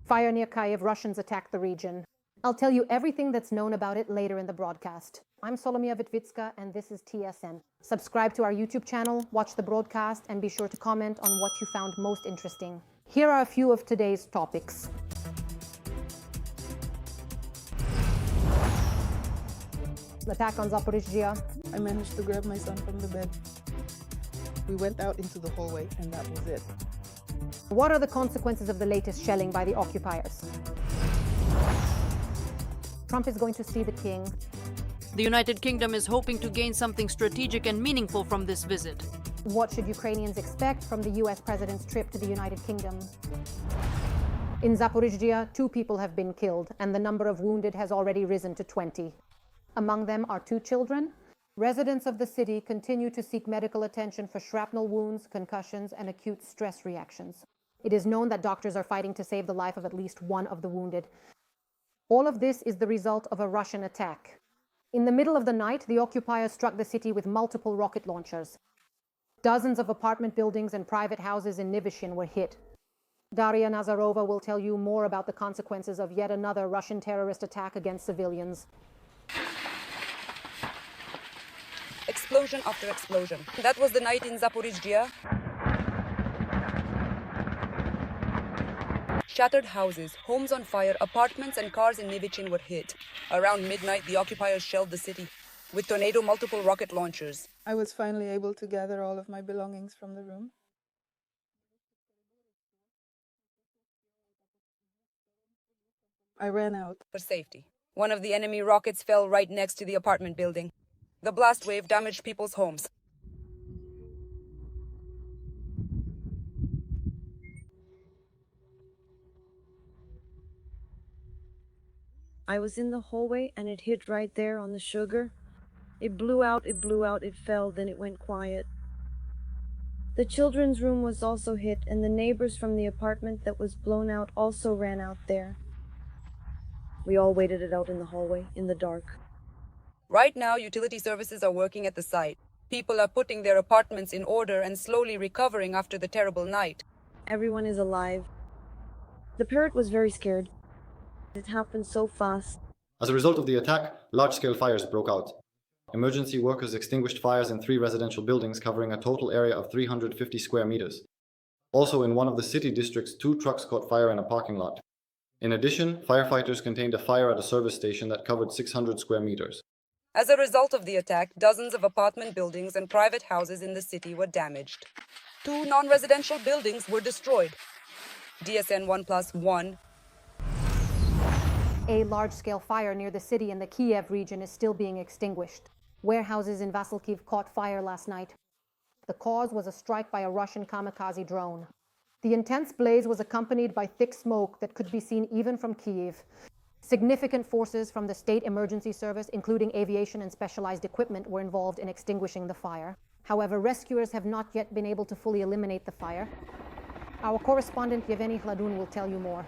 Fire near Kyiv, Russians attacked the region. I'll tell you everything that's known about it later in the broadcast. I'm Solomia Vitvitska, and this is TSN. Subscribe to our YouTube channel, watch the broadcast, and be sure to comment on what you found most interesting. Here are a few of today's topics. Attack on Zaporizhzhia. I managed to grab my son from the bed. We went out into the hallway, and that was it. What are the consequences of the latest shelling by the occupiers? Trump is going to see the king. The United Kingdom is hoping to gain something strategic and meaningful from this visit. What should Ukrainians expect from the US president's trip to the United Kingdom? In Zaporizhzhia, 2 people have been killed, and the number of wounded has already risen to 20. Among them are 2 children. Residents of the city continue to seek medical attention for shrapnel wounds, concussions, and acute stress reactions. It is known that doctors are fighting to save the life of at least 1 of the wounded. All of this is the result of a Russian attack. In the middle of the night, the occupiers struck the city with multiple rocket launchers. Dozens of apartment buildings and private houses in Nivyshin were hit. Daria Nazarova will tell you more about the consequences of yet another Russian terrorist attack against civilians. Explosion after explosion. That was the night in Zaporizhzhia. Shattered houses, homes on fire, apartments and cars in Nivyshin were hit. Around midnight, the occupiers shelled the city with tornado multiple rocket launchers. I was finally able to gather all of my belongings from the room. I ran out. For safety. One of the enemy rockets fell right next to the apartment building. The blast wave damaged people's homes. I was in the hallway and it hit right there on the sugar. It blew out, it fell, then it went quiet. The children's room was also hit, and the neighbors from the apartment that was blown out also ran out there. We all waited it out in the hallway, in the dark. Right now, utility services are working at the site. People are putting their apartments in order and slowly recovering after the terrible night. Everyone is alive. The parrot was very scared. It happened so fast. As a result of the attack, large-scale fires broke out. Emergency workers extinguished fires in 3 residential buildings covering a total area of 350 square meters. Also, in one of the city districts, 2 trucks caught fire in a parking lot. In addition, firefighters contained a fire at a service station that covered 600 square meters. As a result of the attack, dozens of apartment buildings and private houses in the city were damaged. 2 non-residential buildings were destroyed. DSN 1+1. A large-scale fire near the city in the Kyiv region is still being extinguished. Warehouses in Vasylkiv caught fire last night. The cause was a strike by a Russian kamikaze drone. The intense blaze was accompanied by thick smoke that could be seen even from Kyiv. Significant forces from the state emergency service, including aviation and specialized equipment, were involved in extinguishing the fire. However, rescuers have not yet been able to fully eliminate the fire. Our correspondent Yevgeny Hladun will tell you more.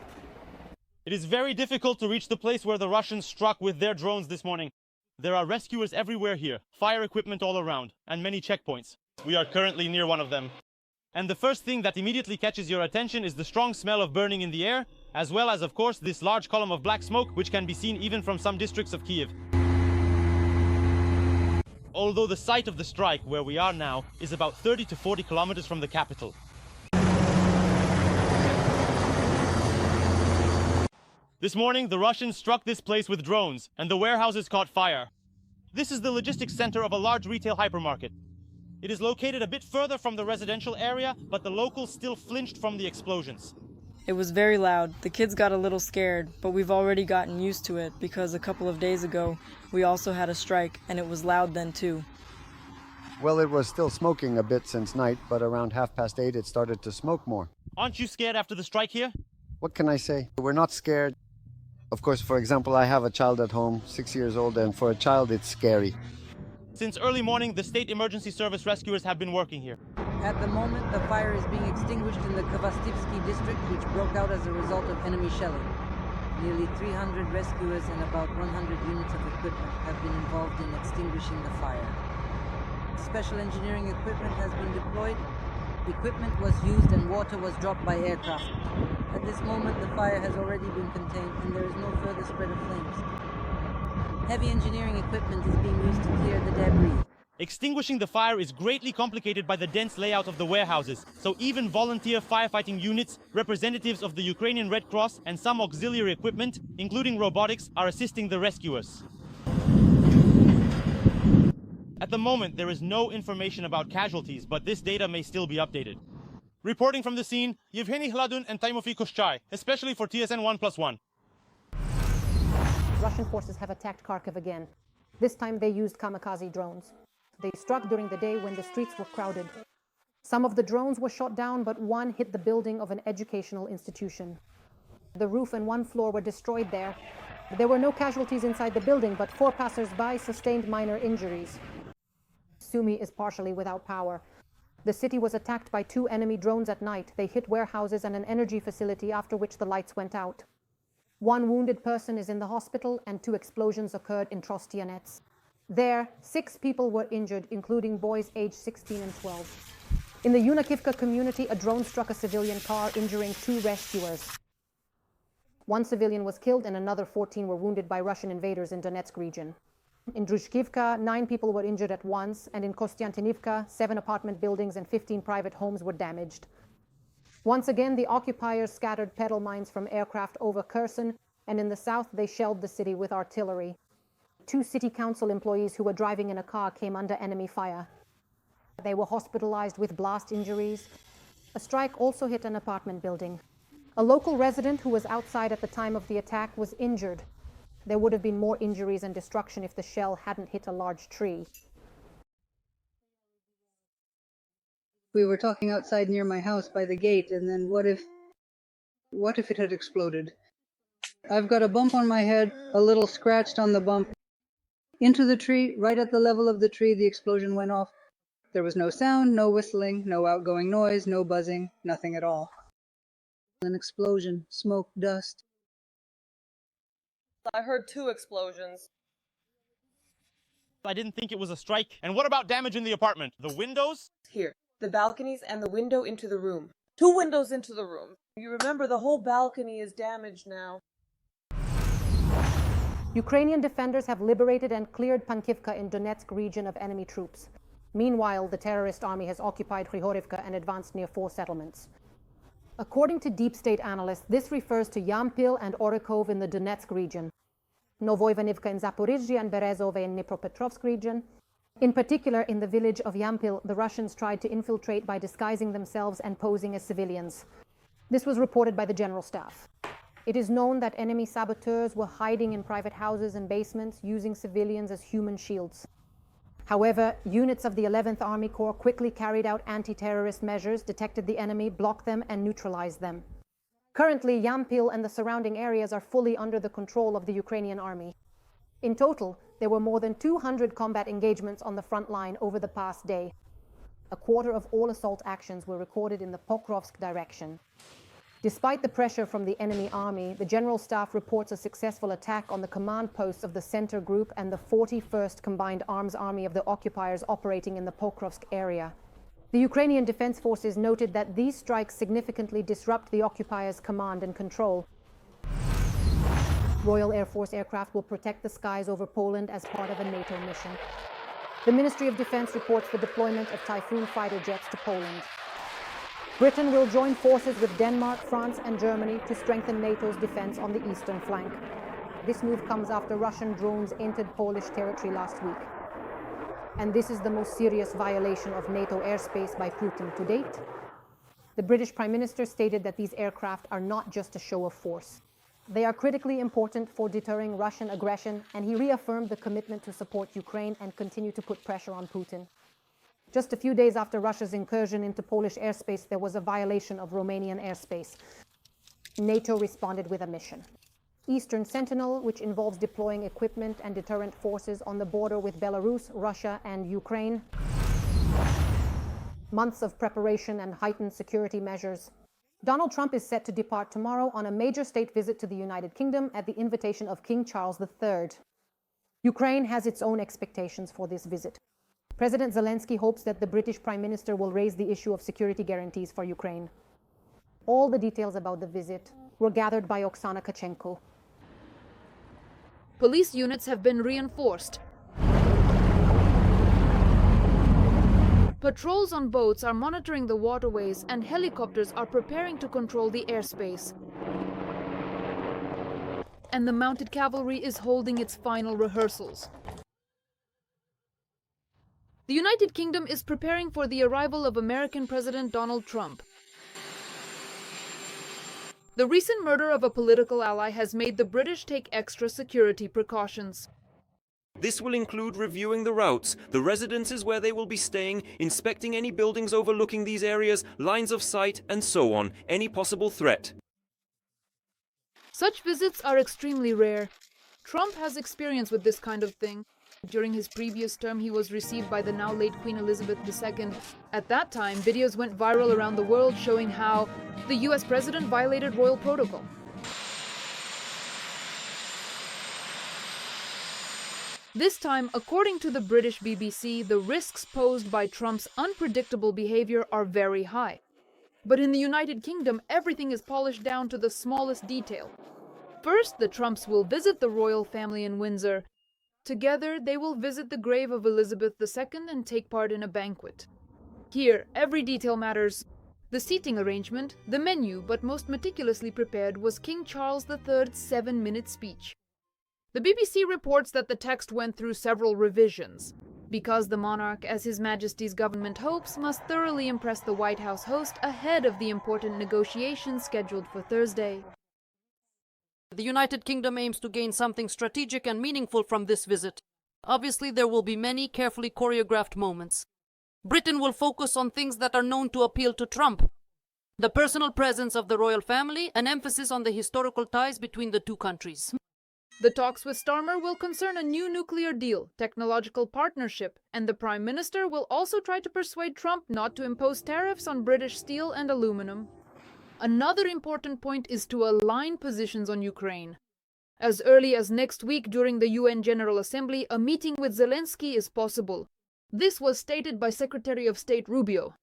It is very difficult to reach the place where the Russians struck with their drones this morning. There are rescuers everywhere here, fire equipment all around, and many checkpoints. We are currently near one of them. And the first thing that immediately catches your attention is the strong smell of burning in the air, as well as, of course, this large column of black smoke, which can be seen even from some districts of Kyiv. Although the site of the strike, where we are now, is about 30 to 40 kilometers from the capital. This morning, the Russians struck this place with drones, and the warehouses caught fire. This is the logistics center of a large retail hypermarket. It is located a bit further from the residential area, but the locals still flinched from the explosions. It was very loud. The kids got a little scared, but we've already gotten used to it because a couple of days ago, we also had a strike, and it was loud then too. Well, it was still smoking a bit since night, but around 8:30 it started to smoke more. Aren't you scared after the strike here? What can I say? We're not scared. Of course, for example, I have a child at home, 6 years old, and for a child it's scary. Since early morning, the state emergency service rescuers have been working here. At the moment, the fire is being extinguished in the Kvartivsky district, which broke out as a result of enemy shelling. Nearly 300 rescuers and about 100 units of equipment have been involved in extinguishing the fire. Special engineering equipment has been deployed, Equipment was used and water was dropped by aircraft. At this moment, the fire has already been contained and there is no further spread of flames. Heavy engineering equipment is being used to clear the debris. Extinguishing the fire is greatly complicated by the dense layout of the warehouses, so even volunteer firefighting units, representatives of the Ukrainian Red Cross, and some auxiliary equipment, including robotics, are assisting the rescuers. At the moment, there is no information about casualties, but this data may still be updated. Reporting from the scene, Yevgeny Hladun and Timofey Koshchai, especially for TSN 1+1. Russian forces have attacked Kharkiv again. This time they used kamikaze drones. They struck during the day when the streets were crowded. Some of the drones were shot down, but one hit the building of an educational institution. The roof and one floor were destroyed there. There were no casualties inside the building, but 4 passers-by sustained minor injuries. Sumy is partially without power. The city was attacked by 2 enemy drones at night. They hit warehouses and an energy facility, after which the lights went out. 1 wounded person is in the hospital and 2 explosions occurred in Trostianets. There, 6 people were injured, including boys aged 16 and 12. In the Yunakivka community, a drone struck a civilian car, injuring 2 rescuers. 1 civilian was killed and another 14 were wounded by Russian invaders in Donetsk region. In Druzhkivka, 9 people were injured at once, and in Kostiantinivka, 7 apartment buildings and 15 private homes were damaged. Once again, the occupiers scattered pedal mines from aircraft over Kherson, and in the south, they shelled the city with artillery. 2 city council employees who were driving in a car came under enemy fire. They were hospitalized with blast injuries. A strike also hit an apartment building. A local resident who was outside at the time of the attack was injured. There would have been more injuries and destruction if the shell hadn't hit a large tree. We were talking outside near my house by the gate, and then what if it had exploded? I've got a bump on my head, a little scratched on the bump. Into the tree, right at the level of the tree, the explosion went off. There was no sound, no whistling, no outgoing noise, no buzzing, nothing at all. An explosion, smoke, dust. I heard 2 explosions. I didn't think it was a strike. And what about damage in the apartment? The windows? Here, the balconies and the window into the room. 2 windows into the room. You remember the whole balcony is damaged now. Ukrainian defenders have liberated and cleared Pankivka in Donetsk region of enemy troops. Meanwhile, the terrorist army has occupied Grigorivka and advanced near 4 settlements. According to deep state analysts, this refers to Yampil and Orikov in the Donetsk region, Novoivanivka in Zaporizhzhia and Berezove in Dnipropetrovsk region. In particular, in the village of Yampil, the Russians tried to infiltrate by disguising themselves and posing as civilians. This was reported by the General Staff. It is known that enemy saboteurs were hiding in private houses and basements, using civilians as human shields. However, units of the 11th Army Corps quickly carried out anti-terrorist measures, detected the enemy, blocked them, and neutralized them. Currently, Yampil and the surrounding areas are fully under the control of the Ukrainian army. In total, there were more than 200 combat engagements on the front line over the past day. A quarter of all assault actions were recorded in the Pokrovsk direction. Despite the pressure from the enemy army, the General Staff reports a successful attack on the command posts of the Center Group and the 41st Combined Arms Army of the occupiers operating in the Pokrovsk area. The Ukrainian Defense Forces noted that these strikes significantly disrupt the occupiers' command and control. Royal Air Force aircraft will protect the skies over Poland as part of a NATO mission. The Ministry of Defense reports the deployment of Typhoon fighter jets to Poland. Britain will join forces with Denmark, France and Germany to strengthen NATO's defense on the eastern flank. This move comes after Russian drones entered Polish territory last week. And this is the most serious violation of NATO airspace by Putin to date. The British Prime Minister stated that these aircraft are not just a show of force. They are critically important for deterring Russian aggression, and he reaffirmed the commitment to support Ukraine and continue to put pressure on Putin. Just a few days after Russia's incursion into Polish airspace, there was a violation of Romanian airspace. NATO responded with a mission. Eastern Sentinel, which involves deploying equipment and deterrent forces on the border with Belarus, Russia, and Ukraine. Months of preparation and heightened security measures. Donald Trump is set to depart tomorrow on a major state visit to the United Kingdom at the invitation of King Charles III. Ukraine has its own expectations for this visit. President Zelensky hopes that the British Prime Minister will raise the issue of security guarantees for Ukraine. All the details about the visit were gathered by Oksana Tkachenko. Police units have been reinforced. Patrols on boats are monitoring the waterways and helicopters are preparing to control the airspace. And the mounted cavalry is holding its final rehearsals. The United Kingdom is preparing for the arrival of American President Donald Trump. The recent murder of a political ally has made the British take extra security precautions. This will include reviewing the routes, the residences where they will be staying, inspecting any buildings overlooking these areas, lines of sight, and so on, any possible threat. Such visits are extremely rare. Trump has experience with this kind of thing. During his previous term, he was received by the now late Queen Elizabeth II. At that time, videos went viral around the world showing how the US president violated royal protocol. This time, according to the British BBC, the risks posed by Trump's unpredictable behavior are very high. But in the United Kingdom, everything is polished down to the smallest detail. First, the Trumps will visit the royal family in Windsor. Together, they will visit the grave of Elizabeth II and take part in a banquet. Here, every detail matters. The seating arrangement, the menu, but most meticulously prepared, was King Charles III's 7-minute speech. The BBC reports that the text went through several revisions, because the monarch, as His Majesty's government hopes, must thoroughly impress the White House host ahead of the important negotiations scheduled for Thursday. The United Kingdom aims to gain something strategic and meaningful from this visit. Obviously, there will be many carefully choreographed moments. Britain will focus on things that are known to appeal to Trump. The personal presence of the royal family, an emphasis on the historical ties between the two countries. The talks with Starmer will concern a new nuclear deal, technological partnership, and the Prime Minister will also try to persuade Trump not to impose tariffs on British steel and aluminum. Another important point is to align positions on Ukraine. As early as next week during the UN General Assembly, a meeting with Zelensky is possible. This was stated by Secretary of State Rubio.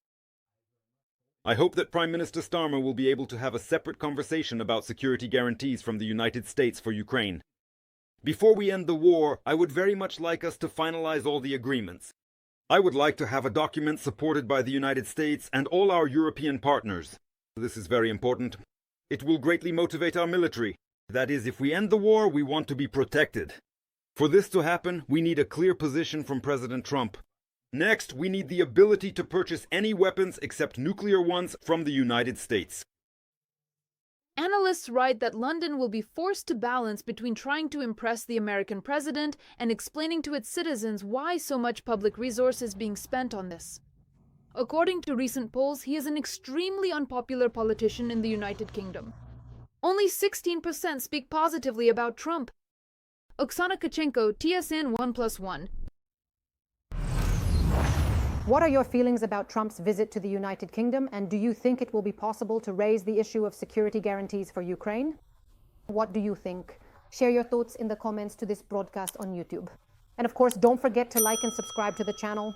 I hope that Prime Minister Starmer will be able to have a separate conversation about security guarantees from the United States for Ukraine. Before we end the war, I would very much like us to finalize all the agreements. I would like to have a document supported by the United States and all our European partners. This is very important. It will greatly motivate our military. That is, if we end the war, we want to be protected. For this to happen, we need a clear position from President Trump. Next, we need the ability to purchase any weapons except nuclear ones from the United States. Analysts write that London will be forced to balance between trying to impress the American president and explaining to its citizens why so much public resource is being spent on this. According to recent polls, he is an extremely unpopular politician in the United Kingdom. Only 16% speak positively about Trump. Oksana Tkachenko, TSN 1+1. What are your feelings about Trump's visit to the United Kingdom, and do you think it will be possible to raise the issue of security guarantees for Ukraine? What do you think? Share your thoughts in the comments to this broadcast on YouTube. And of course, don't forget to like and subscribe to the channel.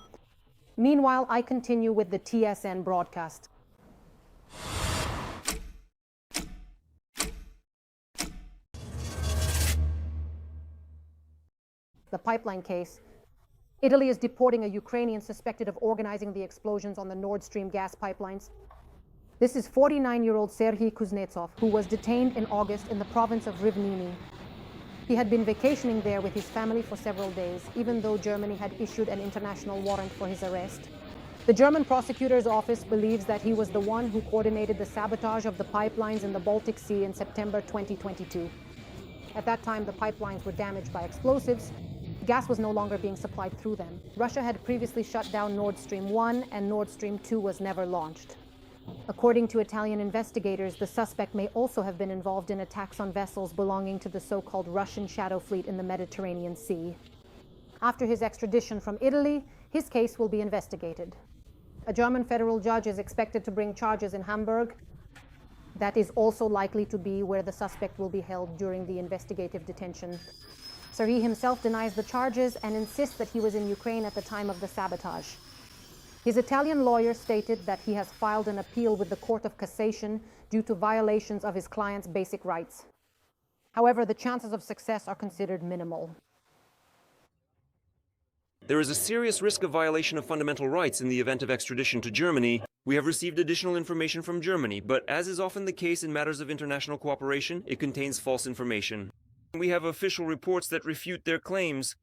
Meanwhile, I continue with the TSN broadcast. The pipeline case. Italy is deporting a Ukrainian suspected of organizing the explosions on the Nord Stream gas pipelines. This is 49-year-old Sergei Kuznetsov, who was detained in August in the province of Rimini. He had been vacationing there with his family for several days, even though Germany had issued an international warrant for his arrest. The German prosecutor's office believes that he was the one who coordinated the sabotage of the pipelines in the Baltic Sea in September 2022. At that time, the pipelines were damaged by explosives. Gas was no longer being supplied through them. Russia had previously shut down Nord Stream 1, and Nord Stream 2 was never launched. According to Italian investigators, the suspect may also have been involved in attacks on vessels belonging to the so-called Russian Shadow Fleet in the Mediterranean Sea. After his extradition from Italy, his case will be investigated. A German federal judge is expected to bring charges in Hamburg. That is also likely to be where the suspect will be held during the investigative detention. Sergei himself denies the charges and insists that he was in Ukraine at the time of the sabotage. His Italian lawyer stated that he has filed an appeal with the Court of Cassation due to violations of his client's basic rights. However, the chances of success are considered minimal. There is a serious risk of violation of fundamental rights in the event of extradition to Germany. We have received additional information from Germany, but as is often the case in matters of international cooperation, it contains false information. We have official reports that refute their claims.